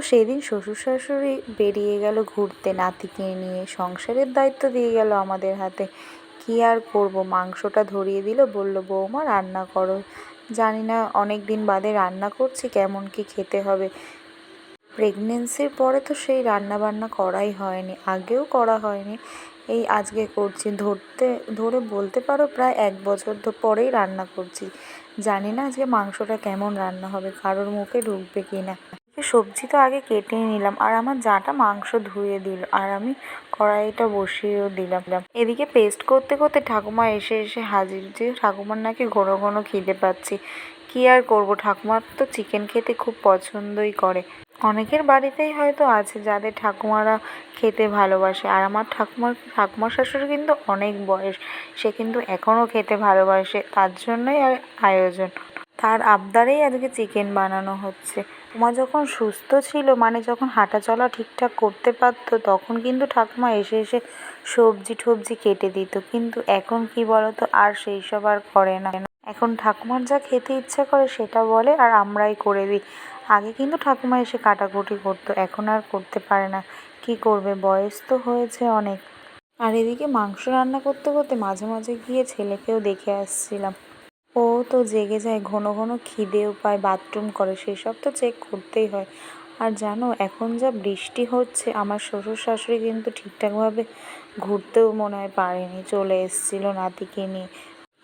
সেদিন শ্বশুর শাশুড়ি বেরিয়ে গেল ঘুরতে নাতিকে নিয়ে, সংসারের দায়িত্ব দিয়ে গেল আমাদের হাতে। কি আর করব, মাংসটা ধরিয়ে দিল, বলল বৌমা রান্না করো। জানি না অনেক দিন বাদে রান্না করছি, কেমন কি খেতে হবে। প্রেগনেন্সির পরে তো সেই রান্না বান্না করাই হয়নি, আগেও করা হয়নি, এই আজকে করছি। ধরে বলতে পারো প্রায় 1 বছর পরেই রান্না করছি। জানি না আজকে মাংসটা কেমন রান্না হবে, কারোর মুখে ঢুকবে কি না। সবজি তো আগে কেটেই নিলাম, আর আমার জাটা মাংস ধুয়ে দিল, আর আমি কড়াইটা বসিয়েও দিলাম। এদিকে পেস্ট করতে করতে ঠাকুমা এসে এসে হাজির, যে ঠাকুমার নাকি ঘন ঘন খিদে পাচ্ছে। কি আর করব, ঠাকুমার তো চিকেন খেতে খুব পছন্দই করে। অনেকের বাড়িতেই হয়তো আছে যাদের ঠাকুমারা খেতে ভালোবাসে, আর আমার ঠাকুমার শাশুড়ি কিন্তু অনেক বয়স, সে কিন্তু এখনও খেতে ভালোবাসে, তার জন্যই আর আয়োজন। তার আবদারেই আজকে চিকেন বানানো হচ্ছে। ঠাকুমা যখন সুস্থ ছিল, মানে যখন হাঁটা চলা ঠিকঠাক করতে পারতো, তখন কিন্তু ঠাকুমা এসে এসে সবজি টবজি কেটে দিত, কিন্তু এখন কি বলতো, আর সেই সব আর করে না। এখন ঠাকুমার যা খেতে ইচ্ছা করে সেটা বলে, আর আমরাই করে দিই। আগে কিন্তু ঠাকুমা এসে কাটাকুটি করতো, এখন আর করতে পারে না। কি করবে, বয়স তো হয়েছে অনেক। আর এদিকে মাংস রান্না করতে করতে মাঝে মাঝে গিয়ে ছেলেকেও দেখে আসছিলাম। ও তো জেগে যায়, ঘন ঘন খিদেও পায়, বাথরুম করে, সেসব তো চেক করতেই হয়। আর জানো এখন যা বৃষ্টি হচ্ছে, আমার শ্বশুর শাশুড়ি কিন্তু ঠিকঠাকভাবে ঘুরতেও মনে হয় পারেনি, চলে এসেছিলো নাতিকে নিয়ে।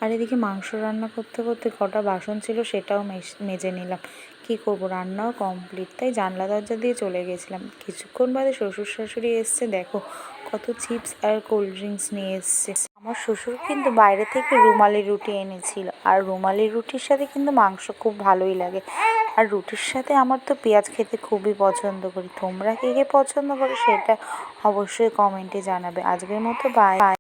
আর এদিকে মাংস রান্না করতে করতে কটা বাসন ছিল সেটাও মেজে নিলাম। কি করব, রান্নাও কমপ্লিট, তাই জানলা দরজা দিয়ে চলে গেছিলাম। কিছুক্ষণ বাদে শ্বশুর শাশুড়ি এসছে, দেখো কত চিপস আর কোল্ড ড্রিঙ্কস নিয়ে এসছে। আমার শ্বশুর কিন্তু বাইরে থেকে রুমালি রুটি এনেছিল, আর রুমালি রুটির সাথে কিন্তু মাংস খুব ভালোই লাগে। আর রুটির সাথে আমার তো পেঁয়াজ খেতে খুবই পছন্দ করি। তোমরা কে কে পছন্দ করো সেটা অবশ্যই কমেন্টে জানাবে। আজকের মতো বাই।